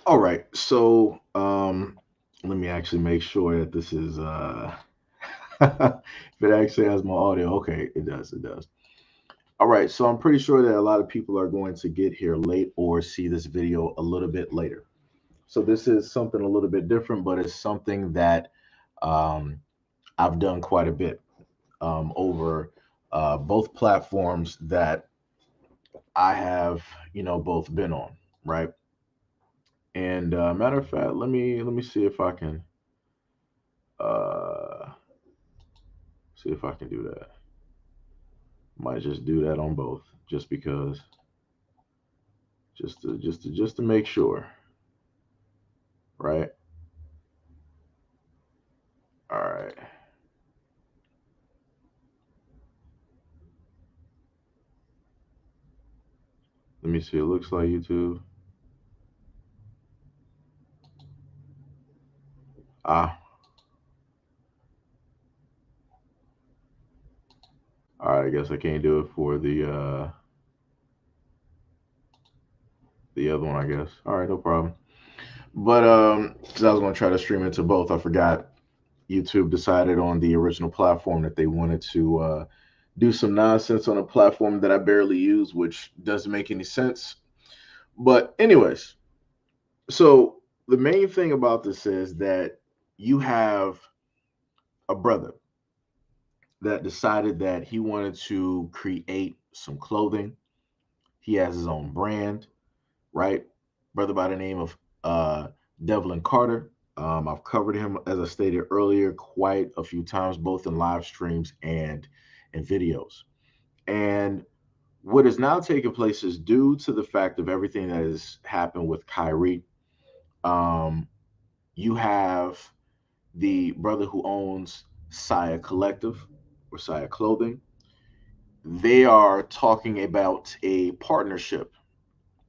All right. So let me actually make sure that this is if it actually has my audio. Okay, it does, it does. All right, so I'm pretty sure that a lot of people are going to get here late or see this video a little bit later. So this is something a little bit different, but it's something that um, I've done quite a bit over both platforms that I have, both been on, right? And matter of fact, let me see if I can uh, see if I can do that. Might just do that on both, just because, just to make sure, right? All right. Let me see. It looks like YouTube. Ah, all right. I guess I can't do it for the other one. I guess. All right, no problem. But because I was going to try to stream it to both, I forgot YouTube decided on the original platform that they wanted to do some nonsense on a platform that I barely use, which doesn't make any sense. But anyways, so the main thing about this is that you have a brother that decided that he wanted to create some clothing. He has his own brand, right? Brother by the name of Devlin Carter. I've covered him, as I stated earlier, quite a few times, both in live streams and in videos. And what is now taking place is due to the fact of everything that has happened with Kyrie. Um, you have the brother who owns Sia Collective or Sia Clothing. They are talking about a partnership,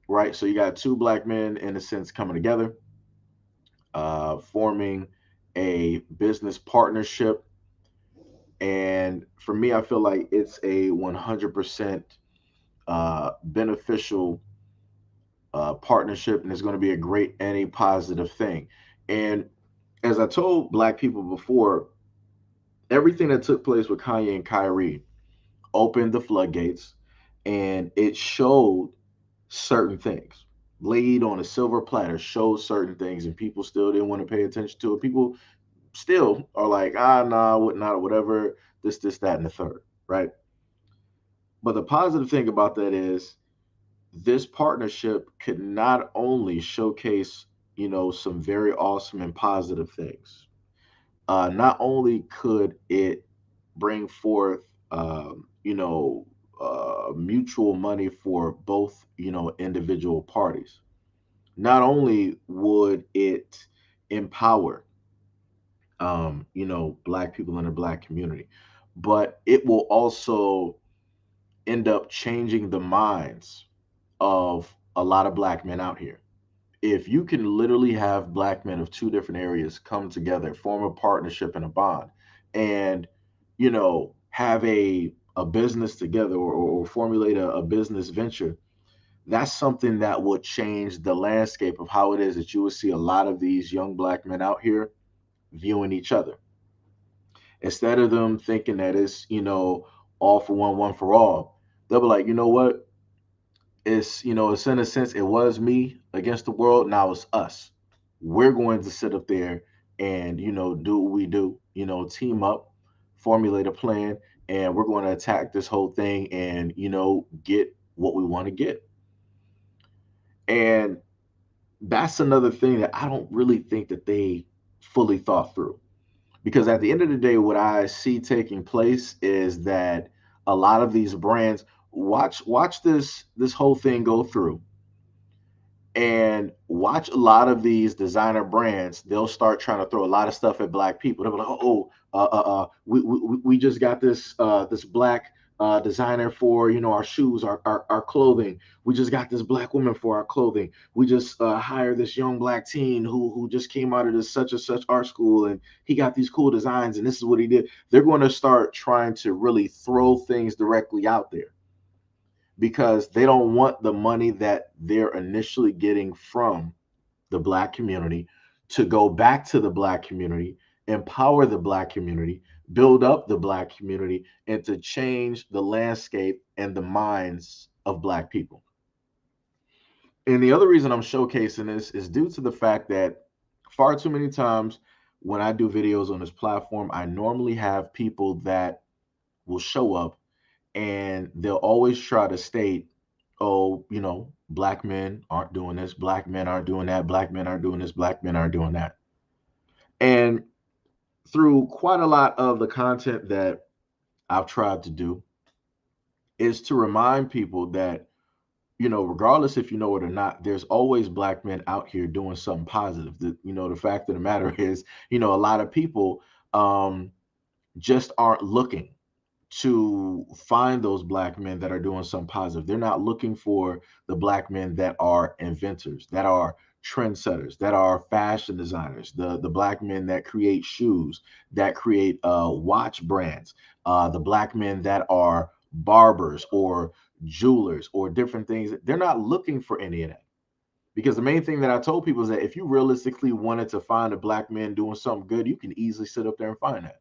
right? So you got two black men, in a sense, coming together, forming a business partnership. And for me, I feel like it's a 100% beneficial partnership, and it's going to be a great and a positive thing. And as I told black people before, everything that took place with Kanye and Kyrie opened the floodgates, and it showed certain things, laid on a silver platter, showed certain things, and people still didn't want to pay attention to it. People still are like, ah, nah, whatnot, or whatever, this, that, and the third, right? But the positive thing about that is this partnership could not only showcase, some very awesome and positive things. Not only could it bring forth, mutual money for both, individual parties. Not only would it empower, black people in the black community, but it will also end up changing the minds of a lot of black men out here. If you can literally have black men of two different areas come together, form a partnership and a bond, and have a business together, or formulate a business venture, that's something that will change the landscape of how it is that you will see a lot of these young black men out here viewing each other. Instead of them thinking that it's, all for one, one for all, they'll be like, you know what? It's in a sense, it was me against the world. Now it's us. We're going to sit up there and, do what we do, team up, formulate a plan, and we're going to attack this whole thing and, get what we want to get. And that's another thing that I don't really think that they fully thought through. Because at the end of the day, what I see taking place is that a lot of these brands, watch this whole thing go through, and watch a lot of these designer brands. They'll start trying to throw a lot of stuff at black people. They'll be like, oh, we just got this black designer for, our shoes, our clothing. We just got this black woman for our clothing. We just hired this young black teen who just came out of this such and such art school, and he got these cool designs, and this is what he did. They're going to start trying to really throw things directly out there, because they don't want the money that they're initially getting from, the Black community, to go back to the Black community, empower the Black community, build up the Black community, and to change the landscape and the minds of Black people. And the other reason I'm showcasing this is due to the fact that far too many times when I do videos on this platform, I normally have people that will show up and they'll always try to state, oh, Black men aren't doing this, Black men aren't doing that, Black men aren't doing this, Black men aren't doing that. And through quite a lot of the content that I've tried to do is to remind people that, regardless if you know it or not, there's always Black men out here doing something positive. The fact of the matter is, a lot of people just aren't looking to find those Black men that are doing something positive. They're not looking for the Black men that are inventors, that are trendsetters, that are fashion designers, the Black men that create shoes, that create watch brands, the Black men that are barbers or jewelers or different things. They're not looking for any of that. Because the main thing that I told people is that if you realistically wanted to find a Black man doing something good, you can easily sit up there and find that.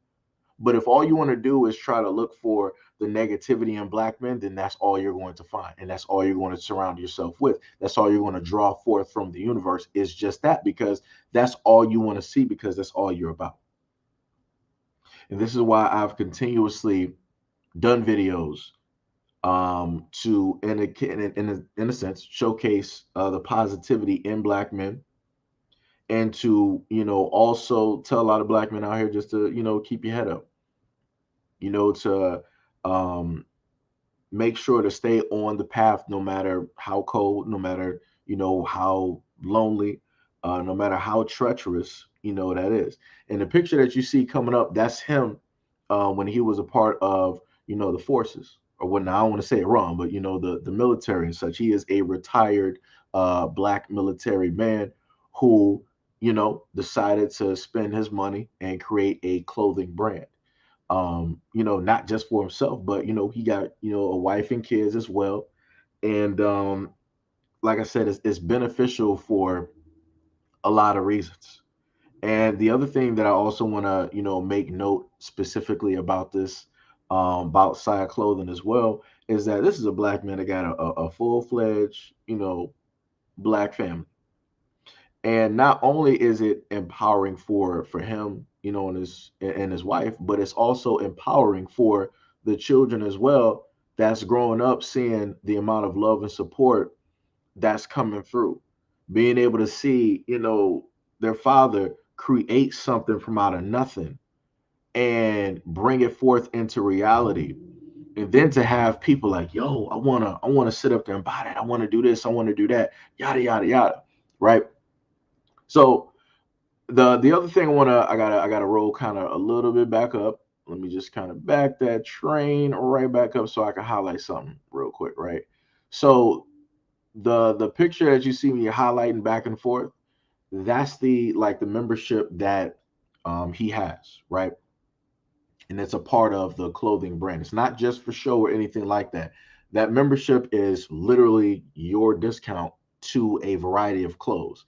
But if all you want to do is try to look for the negativity in Black men, then that's all you're going to find. And that's all you're going to surround yourself with. That's all you're going to draw forth from the universe is just that, because that's all you want to see, because that's all you're about. And this is why I've continuously done videos to, in a sense, showcase the positivity in Black men, and to, also tell a lot of Black men out here just to, keep your head up, to um, make sure to stay on the path no matter how cold, no matter, how lonely, no matter how treacherous, that is. And the picture that you see coming up, that's him when he was a part of, the forces, or what, now I don't want to say it wrong, but, the military and such. He is a retired Black military man who, decided to spend his money and create a clothing brand, not just for himself, but he got, a wife and kids as well. And like I said, it's beneficial for a lot of reasons. And the other thing that I also want to, make note specifically about this, about Sia Clothing as well, is that this is a Black man that got a full-fledged, Black family. And not only is it empowering for him, and his wife, but it's also empowering for the children as well, that's growing up seeing the amount of love and support that's coming through, being able to see, their father create something from out of nothing and bring it forth into reality. And then to have people like, yo, I wanna sit up there and buy that, I want to do this, I want to do that, yada yada yada, right? So the other thing I gotta roll kind of a little bit back up. Let me just kind of back that train right back up so I can highlight something real quick, right? So the picture that you see me highlighting back and forth, that's the membership that he has, right? And it's a part of the clothing brand. It's not just for show or anything like that. That membership is literally your discount to a variety of clothes.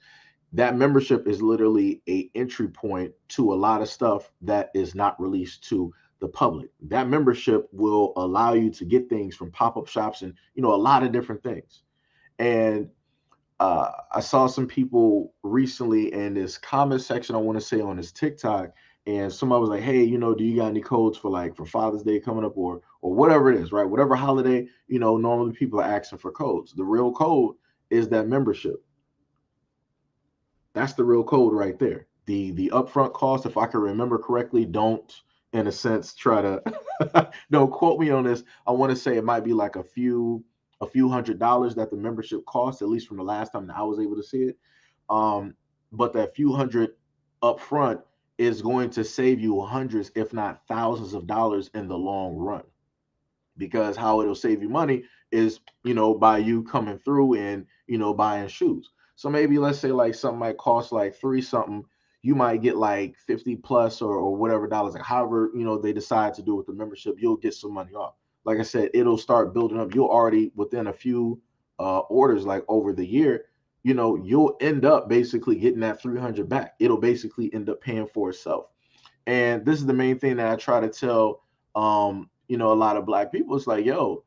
That membership is literally a entry point to a lot of stuff that is not released to the public. That membership will allow you to get things from pop-up shops and, a lot of different things. And I saw some people recently in this comment section, I want to say on this TikTok, and somebody was like, "Hey, do you got any codes for, like, for Father's Day coming up, or whatever it is, right? Whatever holiday, normally people are asking for codes. The real code is that membership. That's the real code right there. The upfront cost, if I can remember correctly, don't, in a sense, try to don't quote me on this. I want to say it might be like a few $100s that the membership costs, at least from the last time that I was able to see it. But that few hundred upfront is going to save you hundreds, if not thousands of dollars in the long run. Because how it'll save you money is, by you coming through and, buying shoes. So maybe let's say like something might cost like three something, you might get like 50 plus or whatever dollars, like however, they decide to do with the membership, you'll get some money off. Like I said, it'll start building up. You'll already, within a few orders, like over the year, you'll end up basically getting that 300 back. It'll basically end up paying for itself. And this is the main thing that I try to tell, a lot of black people. It's like, yo,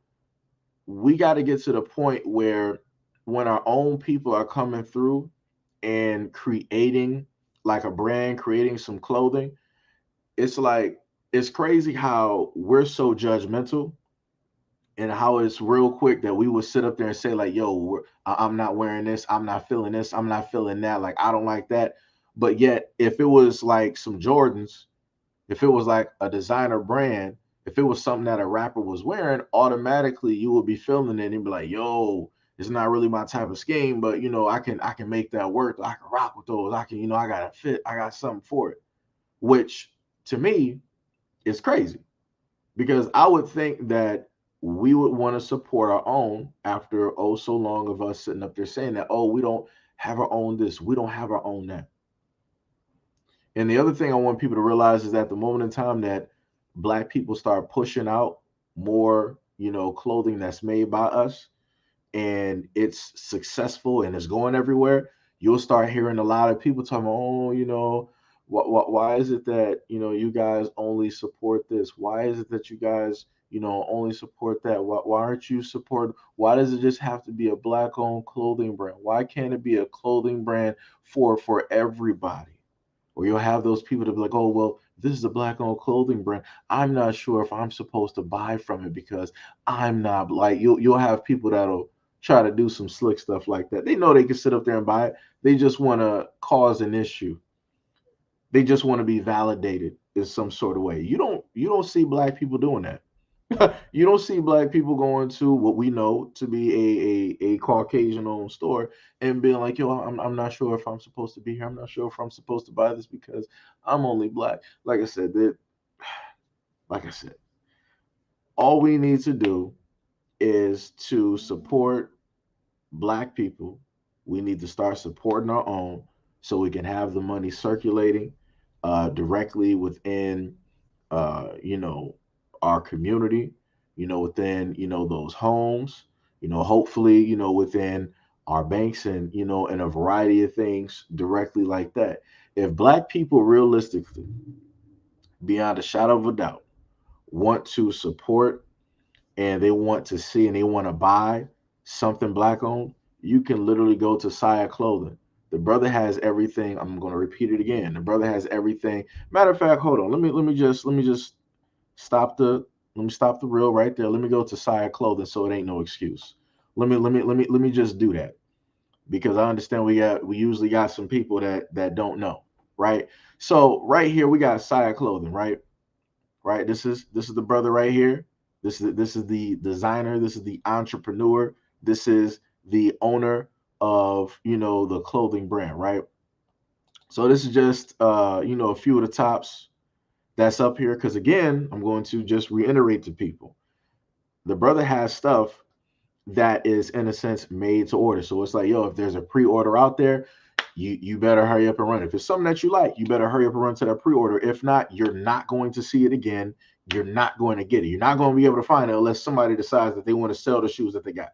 we got to get to the point where when our own people are coming through and creating like a brand, creating some clothing, it's like, it's crazy how we're so judgmental and how it's real quick that we would sit up there and say like, yo, I'm not wearing this, I'm not feeling this, I'm not feeling that, like I don't like that. But yet if it was like some Jordans, if it was like a designer brand, if it was something that a rapper was wearing, automatically you would be feeling it and be like, yo, it's not really my type of scheme, but I can make that work. I can rock with those. I can, I got a fit, I got something for it. Which to me is crazy, because I would think that we would want to support our own after oh so long of us sitting up there saying that, oh, we don't have our own this, we don't have our own that. And the other thing I want people to realize is that the moment in time that black people start pushing out more, clothing that's made by us, and it's successful and it's going everywhere, you'll start hearing a lot of people talking, oh, why is it that, you guys only support this? Why is it that you guys, only support that? Why aren't you support? Why does it just have to be a black owned clothing brand? Why can't it be a clothing brand for everybody? Or you'll have those people to be like, oh, well, this is a black owned clothing brand. I'm not sure if I'm supposed to buy from it because I'm not like, you'll have people that'll try to do some slick stuff like that. They know they can sit up there and buy it. They just want to cause an issue. They just want to be validated in some sort of way. You don't see black people doing that. You don't see black people going to what we know to be a Caucasian owned store and being like, yo, I'm not sure if I'm supposed to be here. I'm not sure if I'm supposed to buy this because I'm only black. Like I said, all we need to do is to support black people. We need to start supporting our own so we can have the money circulating directly within, our community, within, those homes, hopefully, within our banks and, and a variety of things directly like that. If black people realistically, beyond a shadow of a doubt, want to support and they want to see and they want to buy something black owned, you can literally go to Sia Clothing. The brother has everything. I'm going to repeat it again. The brother has everything. Matter of fact, hold on. Let me just stop the let me stop the reel right there. Let me go to Sia Clothing so it ain't no excuse. Let me just do that, because I understand we usually got some people that don't know, right? So right here we got Sia Clothing, right? Right. This is the brother right here. This is the designer. This is the entrepreneur. This is the owner of the clothing brand, right? So this is just a few of the tops that's up here. Because again, I'm going to just reiterate to people, the brother has stuff that is in a sense made to order. So it's like, yo, if there's a pre-order out there, you better hurry up and run. If it's something that you like, you better hurry up and run to that pre-order. If not, you're not going to see it again. You're not going to get it. You're not going to be able to find it unless somebody decides that they want to sell the shoes that they got.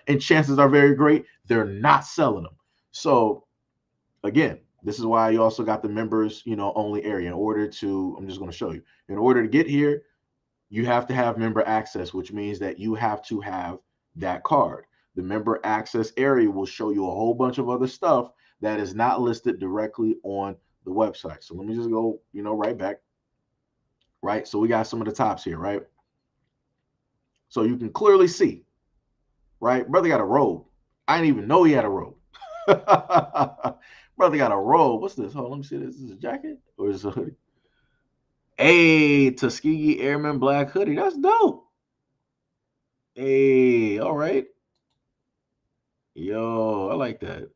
And chances are very great they're not selling them. So again, this is why you also got the members, only area. In order to, I'm just going to show you. In order to get here, you have to have member access, which means that you have to have that card. The member access area will show you a whole bunch of other stuff that is not listed directly on the website. So let me just go, right back. Right. So we got some of the tops here, right? So you can clearly see, right? Brother got a robe. I didn't even know he had a robe. Brother got a robe. What's this? Hold on, let me see this. Is this a jacket or is this a hoodie? Hey, Tuskegee Airman black hoodie. That's dope. Hey, all right. Yo, I like that.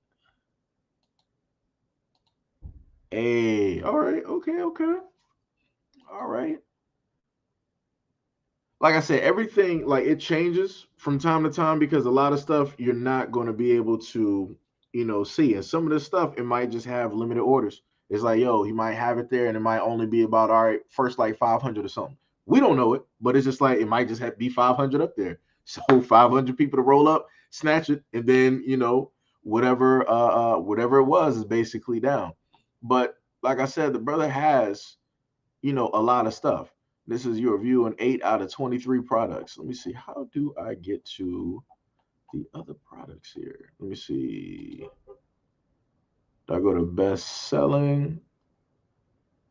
Hey, all right. Okay, okay. All right. Like I said, everything like it changes from time to time because a lot of stuff you're not going to be able to, see. And some of this stuff it might just have limited orders. It's like, yo, he might have it there and it might only be about all right, first like 500 or something. We don't know it, but it's just like it might just have be 500 up there. So 500 people to roll up, snatch it, and then, whatever it was is basically down. But like I said, the brother has, a lot of stuff. This is your review on 8 out of 23 products. Let me see. How do I get to the other products here? Let me see. Do I go to best selling?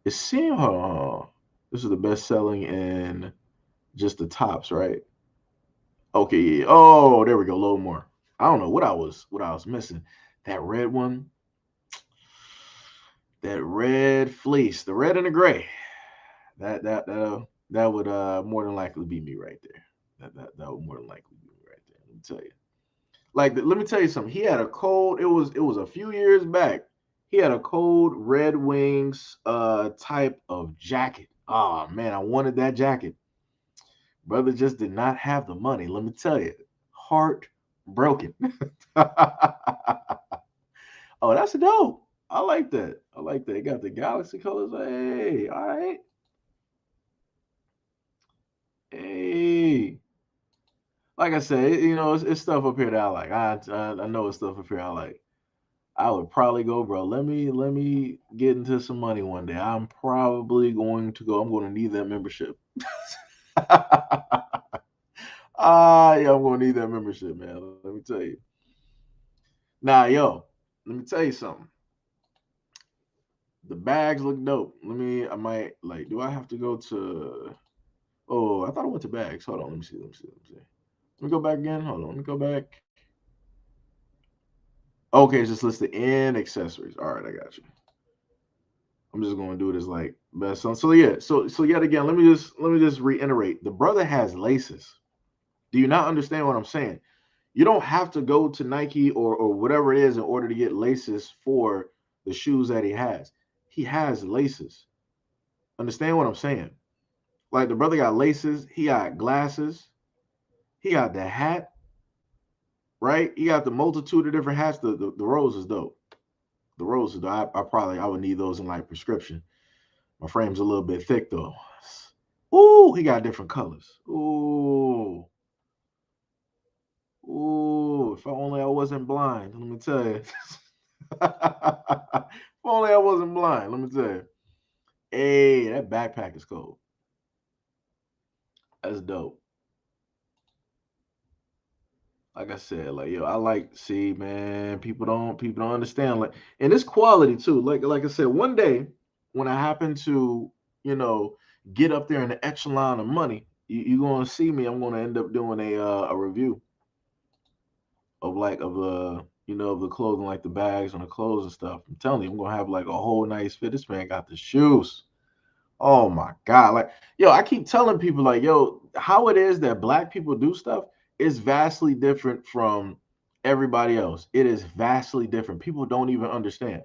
It's seeing, hold on. This is the best selling in just the tops, right? Okay, yeah. Oh, there we go. A little more. I don't know what I was missing. That red one, that red fleece, the red and the gray. That would more than likely be me right there. That would more than likely be me right there. Let me tell you. Like, let me tell you something. He had a cold. It was a few years back. He had a cold Red Wings type of jacket. Oh man, I wanted that jacket. Brother just did not have the money. Let me tell you, heartbroken. Oh, that's dope. I like that. I like that. It got the galaxy colors. Hey, all right. Hey, like I said, it's stuff up here that I like. I know it's stuff up here I like. I would probably go, bro. Let me get into some money one day. I'm probably going to go. I'm going to need that membership. Yeah, I'm going to need that membership, man. Let me tell you. Nah, yo, let me tell you something. The bags look dope. I might like. Do I have to go to? Oh, I thought I went to bags. Hold on. Let me see. Let me see. Let me see. Let me go back again. Hold on. Let me go back. Okay, it's just listed in accessories. All right, I got you. I'm just going to do it as like best song. So yeah, so yet again, let me just reiterate. The brother has laces. Do you not understand what I'm saying? You don't have to go to Nike or whatever it is in order to get laces for the shoes that he has. He has laces. Understand what I'm saying? Like the brother got laces, he got glasses, he got the hat, right? He got the multitude of different hats. The rose is dope. The rose is dope. I would need those in like prescription. My frame's a little bit thick though. Ooh, he got different colors. Ooh, ooh. If only I wasn't blind. Let me tell you. If only I wasn't blind. Let me tell you. Hey, that backpack is cool. That's dope. Like I said, like yo, I like see, man. People don't understand like, and it's quality too. Like I said, one day when I happen to you know get up there in the echelon of money, you gonna see me. I'm gonna end up doing a review of like of the clothing, like the bags and the clothes and stuff. I'm telling you, I'm gonna have like a whole nice fit. This man got the shoes. Oh my God. Like, yo, I keep telling people, like, yo, how it is that black people do stuff is vastly different from everybody else. It is vastly different. People don't even understand.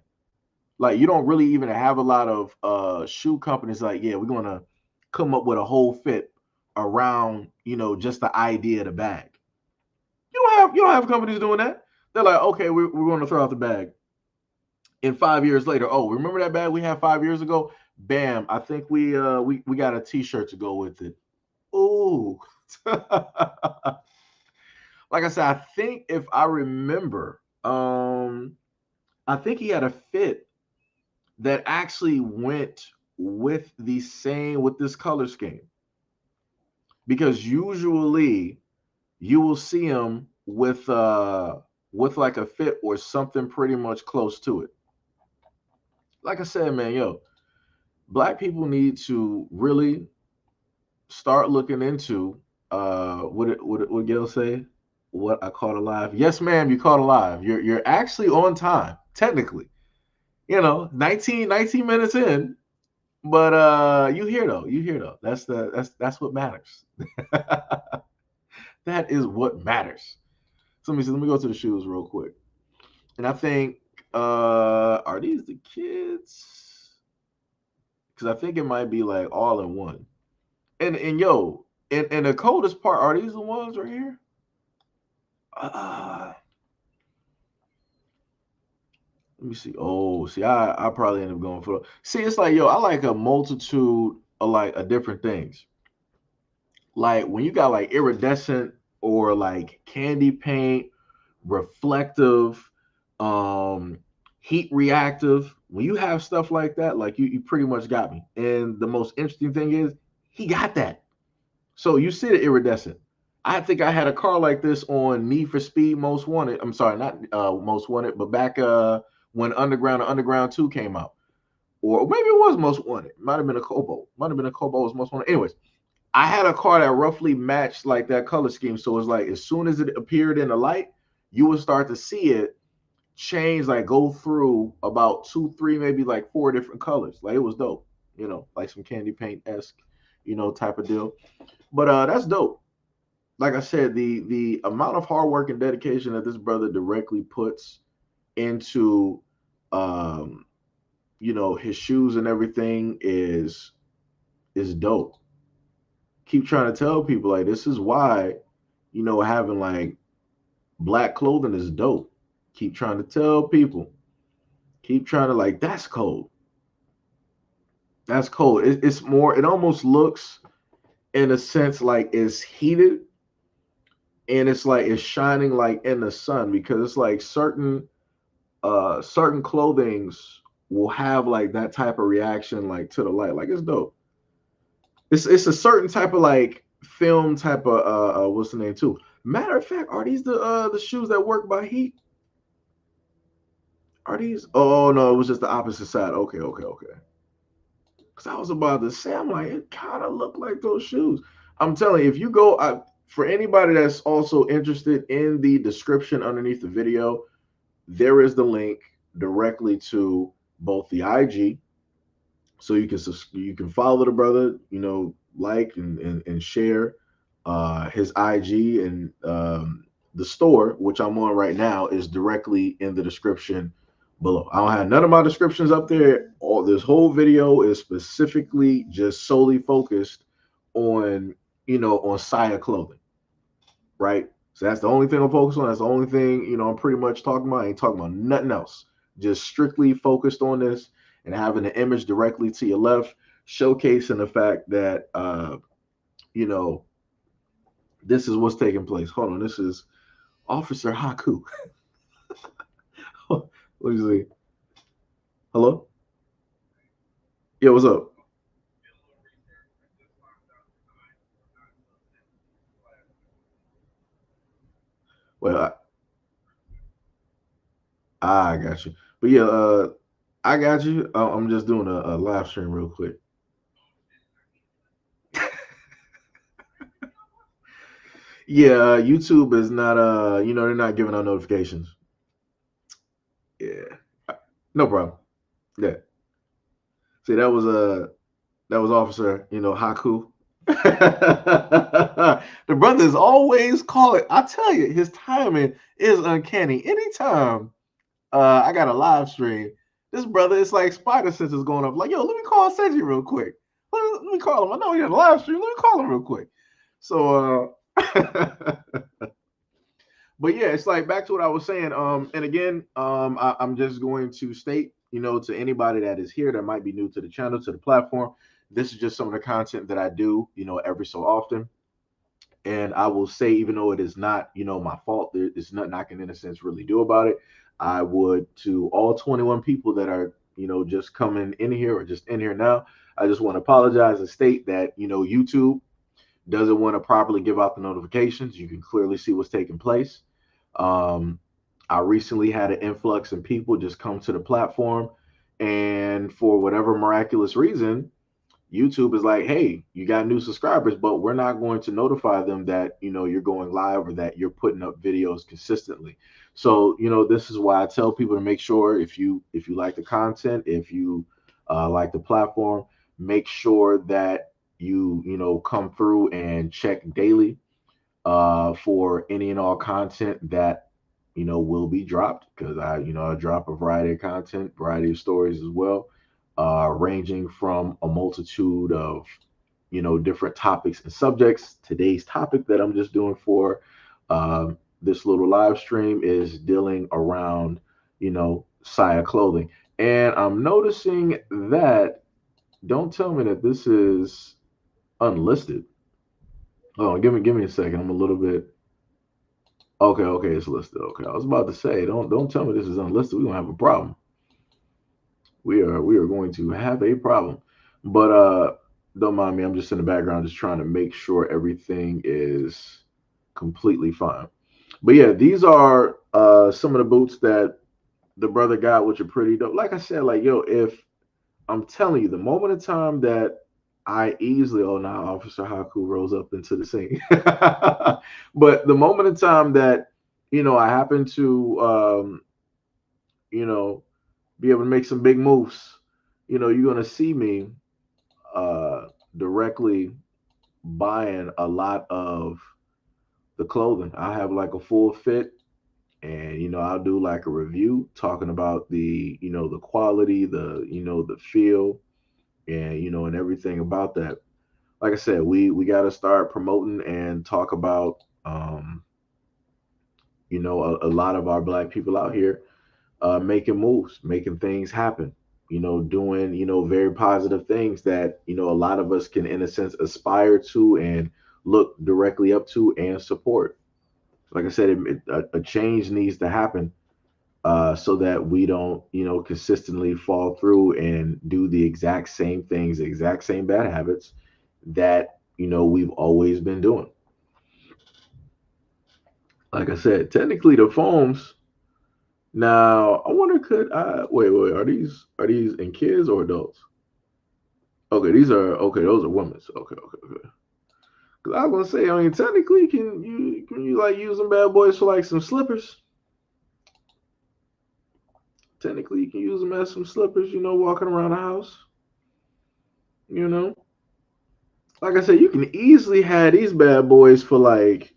Like, you don't really even have a lot of shoe companies like, yeah, we're gonna come up with a whole fit around, just the idea of the bag. You don't have companies doing that. They're like, okay, we're gonna throw out the bag. And 5 years later, oh, remember that bag we had 5 years ago? Bam! I think we got a T-shirt to go with it. Ooh, like I said, I think if I remember, I think he had a fit that actually went with this color scheme because usually you will see him with like a fit or something pretty much close to it. Like I said, man, yo, black people need to really start looking into what Gail say? What I caught alive. Yes, ma'am, you caught alive. You're actually on time, technically. 19 minutes in, but you here though. You here though. That's what matters. That is what matters. So let me go to the shoes real quick. And I think are these the kids? Because I think it might be like all in one. And yo, and the coldest part, are these the ones right here? Uh, Let me see. Oh, see, I probably end up going for. See, it's like yo, I like a multitude of like different things. Like when you got like iridescent or like candy paint, reflective. um, heat reactive. When you have stuff like that, like you pretty much got me. And the most interesting thing is he got that. So you see the iridescent. I think I had a car like this on Need for Speed Most Wanted. I'm sorry, not Most Wanted, but back when Underground and Underground 2 came out. Or maybe it was Most Wanted. Might have been a Cobalt. Might have been a Cobalt was Most Wanted. Anyways, I had a car that roughly matched like that color scheme. So it's like as soon as it appeared in the light, you would start to see it change, like go through about two, three, maybe like four different colors. Like it was dope, like some candy paint esque, type of deal. But that's dope. Like I said, the amount of hard work and dedication that this brother directly puts into um, his shoes and everything is dope. Keep trying to tell people like this is why, having like black clothing is dope. Keep trying to tell people. Keep trying to like that's cold. That's cold. It's more. It almost looks in a sense like it's heated, and it's like it's shining like in the sun because it's like certain clothings will have like that type of reaction like to the light. Like it's dope. It's a certain type of like film type of what's the name too. Matter of fact, are these the shoes that work by heat? Are these? Oh no, it was just the opposite side. Okay, okay, okay. Because I was about to say, I'm like, it kind of looked like those shoes. I'm telling you, if you go, for anybody that's also interested in the description underneath the video, there is the link directly to both the IG, so you can follow the brother, like and share his IG, and the store which I'm on right now is directly in the description below. I don't have none of my descriptions up there. All this whole video is specifically just solely focused on on Sia Clothing, right? So that's the only thing I'm focused on. That's the only thing I'm pretty much talking about. I ain't talking about nothing else. Just strictly focused on this and having the image directly to your left, showcasing the fact that you know this is what's taking place. Hold on, this is Officer Haku. Let me see. Hello? Yeah, what's up? Well, I got you. But yeah, I got you. I'm just doing a live stream real quick. Yeah, YouTube is not they're not giving out notifications. Yeah. No problem. Yeah. See, that was Officer, Haku. The brother is always calling. I tell you, his timing is uncanny. Anytime I got a live stream, this brother is like spider senses going up. Like, yo, let me call Seji real quick. Let me call him. I know he had a live stream. Let me call him real quick. So, but yeah, it's like back to what I was saying. And again, I'm just going to state, to anybody that is here that might be new to the channel, to the platform, this is just some of the content that I do, every so often. And I will say, even though it is not, my fault, there's nothing I can, in a sense, really do about it. I would, to all 21 people that are, just coming in here or just in here now, I just want to apologize and state that, YouTube doesn't want to properly give out the notifications. You can clearly see what's taking place. Um, I recently had an influx of people just come to the platform, and for whatever miraculous reason, YouTube is like, hey, you got new subscribers, but we're not going to notify them that you're going live or that you're putting up videos consistently. So this is why I tell people to make sure if you like the content, if you like the platform, make sure that you come through and check daily for any and all content that will be dropped, because I drop a variety of content, variety of stories as well, ranging from a multitude of different topics and subjects. Today's topic that I'm just doing for this little live stream is dealing around Sia Clothing, and I'm noticing that, don't tell me that this is unlisted. Oh, give me a second. I'm a little bit. Okay, okay, it's listed. Okay, I was about to say, don't tell me this is unlisted. We're gonna have a problem. We are going to have a problem. But don't mind me. I'm just in the background, just trying to make sure everything is completely fine. But yeah, these are some of the boots that the brother got, which are pretty dope. Like I said, like yo, if I'm telling you, the moment in time that I easily, oh now Officer Haku rose up into the scene. But the moment in time that I happen to you know be able to make some big moves, you're gonna see me uh directly buying a lot of the clothing. I have like a full fit, and I'll do like a review talking about the quality, the feel, and and everything about that. Like I said, we got to start promoting and talk about a lot of our black people out here making moves, making things happen, doing very positive things that a lot of us can in a sense aspire to and look directly up to and support. Like I said, a change needs to happen so that we don't, consistently fall through and do the exact same things, the exact same bad habits that, we've always been doing. Like I said, technically the foams. Now, I wonder, could I wait? Are these in kids or adults? Okay, these are okay. Those are women's. Okay, okay, okay. Because I was gonna say, I mean, technically, can you like use them bad boys for like some slippers? Technically, you can use them as some slippers. Walking around the house. You know, like I said, you can easily have these bad boys for like,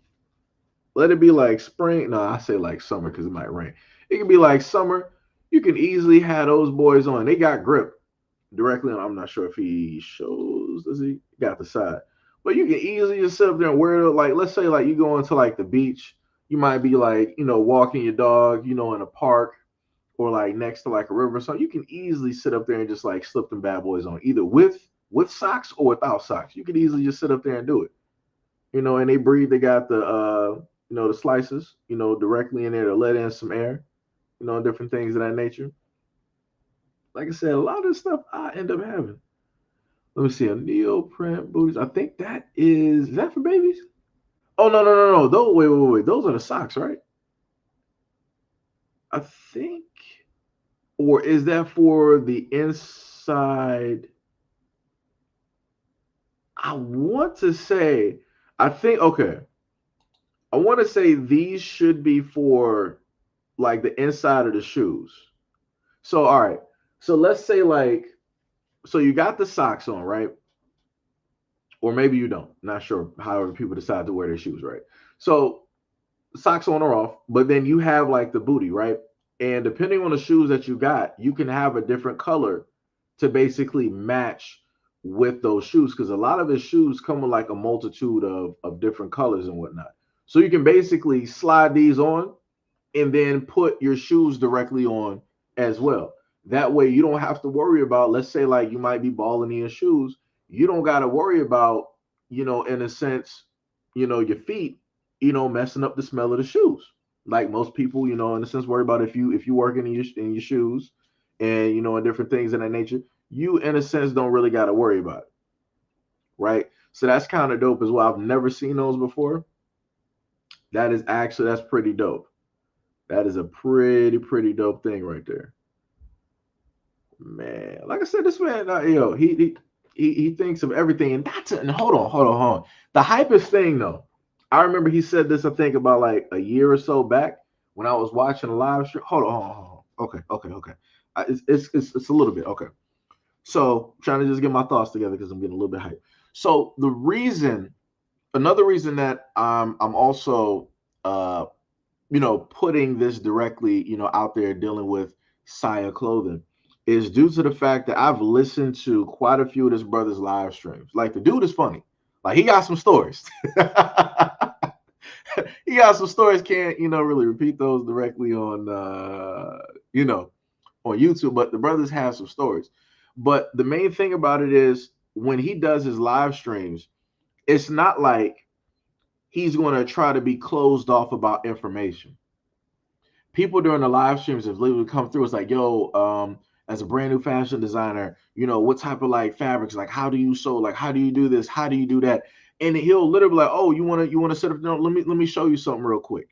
let it be like spring. No, I say like summer because it might rain. It can be like summer. You can easily have those boys on. They got grip directly on. I'm not sure if he shows. Does he got the side? But you can easily just sit up there and wear it. Like, let's say like you go into like the beach. You might be like walking your dog, in a park or like next to like a river. So you can easily sit up there and just like slip them bad boys on either with socks or without socks. You could easily just sit up there and do it. And they breathe. They got the slices, directly in there to let in some air, and different things of that nature. Like I said, a lot of this stuff I end up having. Let me see a neoprene booties. I think is that for babies? Oh no no no no. Those wait. Those are the socks, right? I think, or is that for the inside? I want to say. I think okay. I want to say these should be for like the inside of the shoes. So all right. So let's say like so you got the socks on, right? Or maybe you don't. Not sure. However, people decide to wear their shoes, right? So socks on or off, but then you have like the booty, right? And depending on the shoes that you got, you can have a different color to basically match with those shoes because a lot of his shoes come with like a multitude of different colors and whatnot. So you can basically slide these on and then put your shoes directly on as well. That way you don't have to worry about, let's say like you might be balling in your shoes, you don't got to worry about, in a sense, your feet, messing up the smell of the shoes. Like most people, in a sense, worry about if you work in your shoes and and different things of that nature. You, in a sense, don't really got to worry about it, right? So that's kind of dope as well. I've never seen those before. That's pretty dope. That is a pretty dope thing right there, man. Like I said, this man, he thinks of everything, and and hold on. The hypest thing though, I remember he said this. I think about like a year or so back when I was watching a live stream. Hold on. Okay. It's a little bit okay. So trying to just get my thoughts together because I'm getting a little bit hyped. So another reason that I'm also putting this directly, out there dealing with Sia Clothing is due to the fact that I've listened to quite a few of this brother's live streams. Like the dude is funny. Like he got some stories. He got some stories. Can't, really repeat those directly on you know, on YouTube, but the brothers have some stories. But the main thing about it is when he does his live streams, it's not like he's going to try to be closed off about information. People during the live streams have literally come through. It's like, yo, as a brand new fashion designer, what type of like fabrics, like how do you sew, like how do you do this, how do you do that? And he'll literally be like, oh, you want to sit up, no, let me show you something real quick.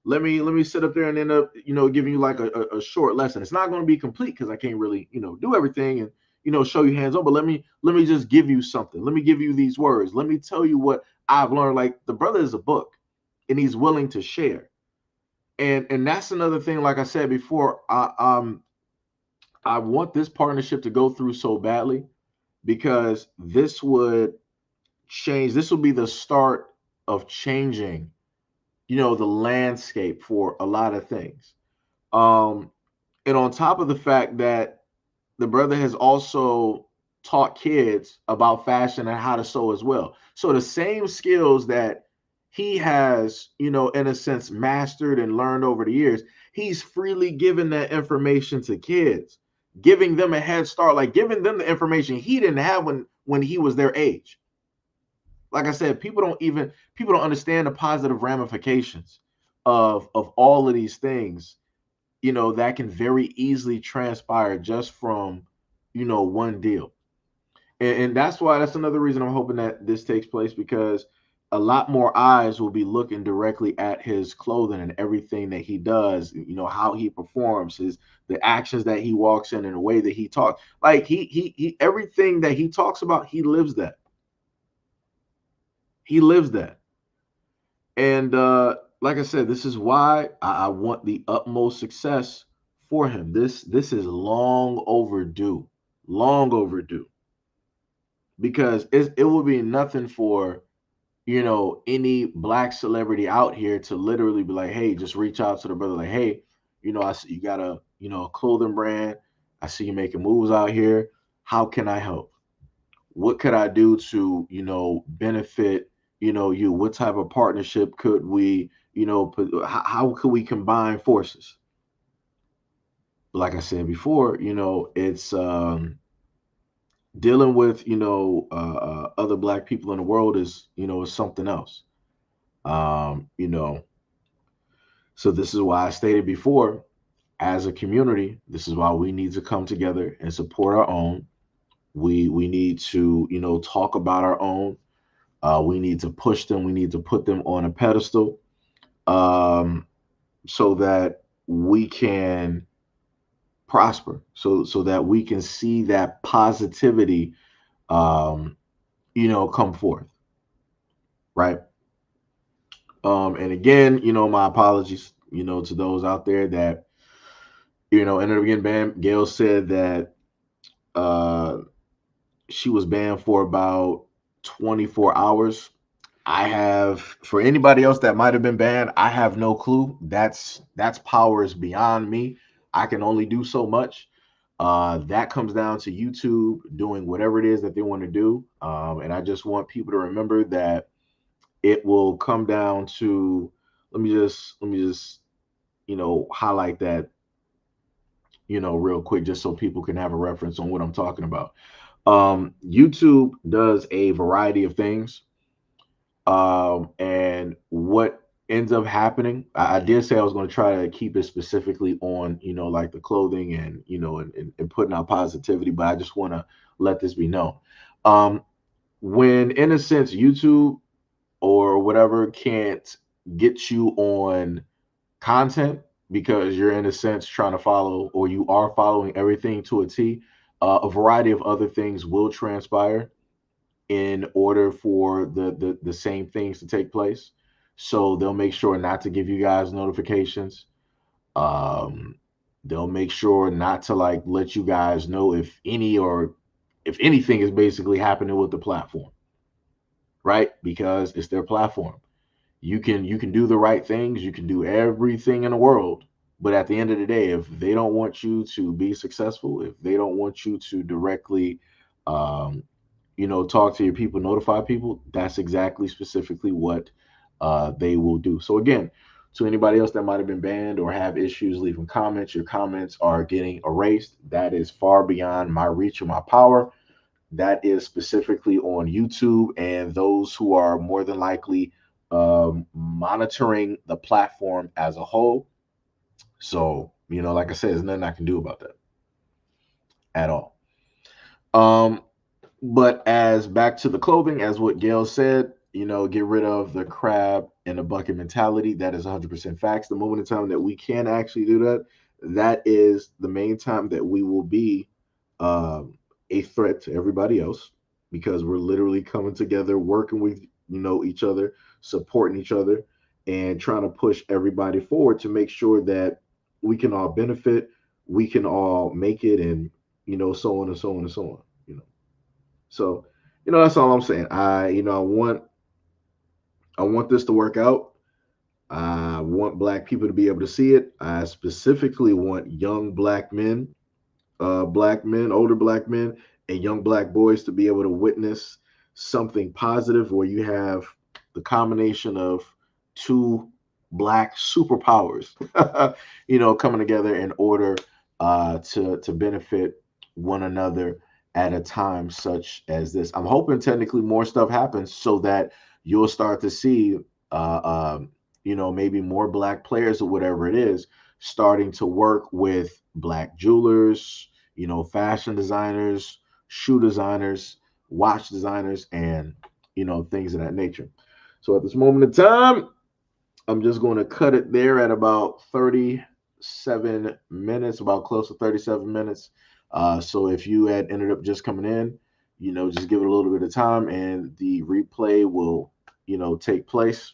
Let me sit up there and end up, giving you like a short lesson. It's not going to be complete because I can't really, do everything and show you hands on. But let me just give you something. Let me give you these words. Let me tell you what I've learned. Like the brother is a book, and he's willing to share. And that's another thing. Like I said before, I want this partnership to go through so badly because this would change. This will be the start of changing, the landscape for a lot of things. Um, and on top of the fact that the brother has also taught kids about fashion and how to sew as well. So the same skills that he has, in a sense, mastered and learned over the years, he's freely given that information to kids, giving them a head start, like giving them the information he didn't have when he was their age. Like I said, people don't understand the positive ramifications of all of these things, that can very easily transpire just from, one deal. And that's another reason I'm hoping that this takes place because a lot more eyes will be looking directly at his clothing and everything that he does, how he performs, the actions that he walks in and the way that he talks. Like he everything that he talks about, he lives that. He lives that. And like I said, this is why I want the utmost success for him. This is long overdue, long overdue, because it will be nothing for any black celebrity out here to literally be like, hey, just reach out to the brother, like, hey, I see you got a clothing brand. I see you making moves out here. How can I help? What could I do to, benefit, you? What type of partnership could we, put, how could we combine forces? Like I said before, it's dealing with, other black people in the world is something else. Um, you know, so this is why I stated before, as a community, this is why we need to come together and support our own. We need to, talk about our own. We need to push them. We need to put them on a pedestal, um, so that we can prosper. So that we can see that positivity, um, come forth, right? And again, my apologies, to those out there that ended up getting banned. Gail said that uh, she was banned for about 24 hours. I have, for anybody else that might have been banned, I have no clue. That's powers beyond me. I can only do so much. That comes down to YouTube doing whatever it is that they want to do. And I just want people to remember that it will come down to, let me just highlight that, real quick, just so people can have a reference on what I'm talking about. YouTube does a variety of things. And what ends up happening, I did say I was going to try to keep it specifically on, like the clothing and, and putting out positivity, but I just want to let this be known. Um, when, in a sense, YouTube or whatever can't get you on content because you're, in a sense, trying to follow or you are following everything to a T, a variety of other things will transpire in order for the same things to take place. So they'll make sure not to give you guys notifications. Um, they'll make sure not to like let you guys know if any or if anything is basically happening with the platform, right? Because it's their platform. You can do the right things, you can do everything in the world, but at the end of the day, if they don't want you to be successful, if they don't want you to directly um, talk to your people, notify people, that's exactly specifically what they will do. So again, to anybody else that might have been banned or have issues leaving comments, your comments are getting erased. That is far beyond my reach or my power. That is specifically on YouTube and those who are more than likely monitoring the platform as a whole. So, like I said, there's nothing I can do about that at all. Um, but as back to the clothing, as what Gail said, get rid of the crab in a bucket mentality. That is 100% facts. The moment in time that we can actually do that, that is the main time that we will be a threat to everybody else, because we're literally coming together, working with each other, supporting each other, and trying to push everybody forward to make sure that we can all benefit, we can all make it, and so on and so on and so on. So, that's all I'm saying. I want this to work out. I want black people to be able to see it. I specifically want young black men, older black men, and young black boys to be able to witness something positive where you have the combination of two black superpowers, coming together in order to benefit one another at a time such as this. I'm hoping technically more stuff happens so that you'll start to see, maybe more black players or whatever it is starting to work with black jewelers, fashion designers, shoe designers, watch designers, and things of that nature. So at this moment in time, I'm just going to cut it there at about 37 minutes, about close to 37 minutes. So if you had ended up just coming in, just give it a little bit of time and the replay will, take place.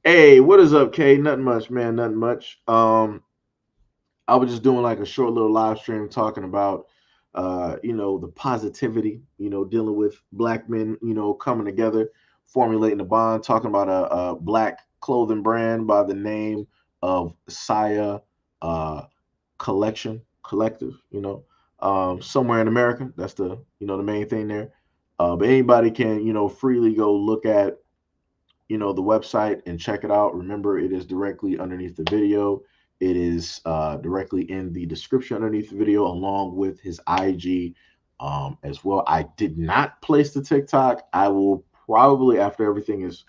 Hey, what is up, Kay? Nothing much, man. Nothing much. I was just doing like a short little live stream talking about, the positivity, dealing with black men, coming together, formulating a bond, talking about a black clothing brand by the name of Sia uh, Collective, somewhere in America. That's the main thing there. But anybody can, freely go look at the website and check it out. Remember, it is directly underneath the video. It is directly in the description underneath the video, along with his IG as well. I did not place the TikTok. I will probably, after everything is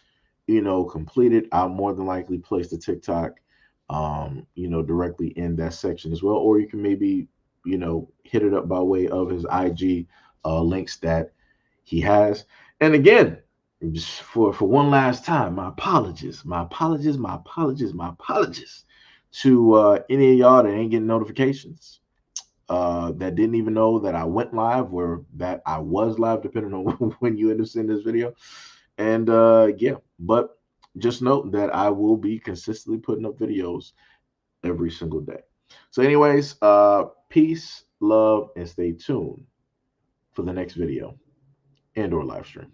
completed, I'll more than likely place the TikTok directly in that section as well. Or you can maybe hit it up by way of his IG links that he has. And again, just for one last time, my apologies to any of y'all that ain't getting notifications, that didn't even know that I went live or that I was live, depending on when you end up seeing this video. And yeah, but just note that I will be consistently putting up videos every single day. So, anyways, peace, love, and stay tuned for the next video and or live stream.